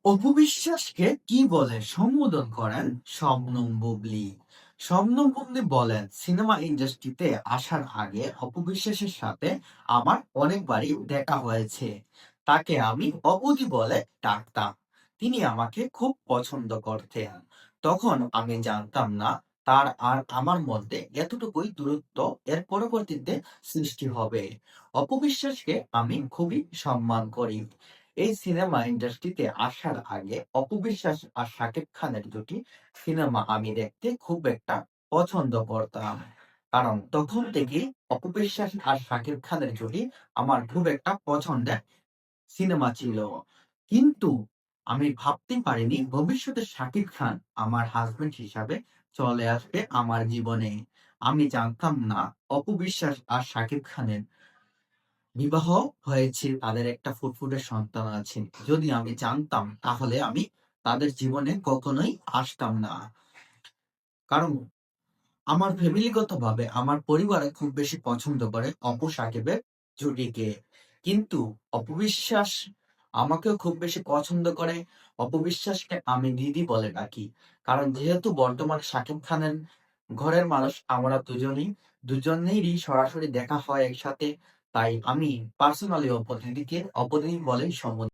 অপু বিশ্বাসকে কি বলে সম্বোধন করেন শবনম বুবলী? শবনম বুবলী বলেন, সিনেমা ইন্ডাস্ট্রিতে আসার আগে অপু বিশ্বাসের সাথে আমার অনেকবারই দেখা হয়েছে। তাকে আমি অপুদি বলে ডাকতাম। তিনি আমাকে খুব পছন্দ করতেন। তখন আমি জানতাম না তার আর আমার মধ্যে এতটুকুই দূরত্ব এর পরবর্তীতে সৃষ্টি হবে। অপু বিশ্বাসকে আমি খুবই সম্মান করি। এই সিনেমা ইন্ডাস্ট্রিতে আসার আগে অপু বিশ্বাস আর শাকিব খানের দুটি সিনেমা আমি দেখতে খুব একটা পছন্দ করতাম। কারণ তখন থেকেই অপু বিশ্বাস আর শাকিব খানের জুটি আমার খুব একটা পছন্দের সিনেমা ছিল। কিন্তু আমি ভাবতেই পারিনি ভবিষ্যতে শাকিব খান আমার হাজবেন্ড হিসাবে চলে আসবে আমার জীবনে। আমি জানতাম না অপু বিশ্বাস আর শাকিব খানের বিবাহ হয়েছে, তাদের একটা ফুটফুটে সন্তান আছে। যদি আমি জানতাম তাহলে আমি তাদের জীবনে কখনোই আসতাম না। কারণ আমার ফ্যামিলিগতভাবে আমার পরিবারে খুব বেশি পছন্দ করে অপু সাকিবের জুটিকে। কিন্তু অপবিশ্বাস আমাকেও খুব বেশি পছন্দ করে। অপবিশ্বাসকে আমি দিদি বলে ডাকি। কারণ যেহেতু বর্তমান শাকিব খানের ঘরের মানুষ আমরা দুজনেরই সরাসরি দেখা হয় একসাথে। তাই আমি পার্সোনালি অপদিকে অপদিন বলেই সম্বোধন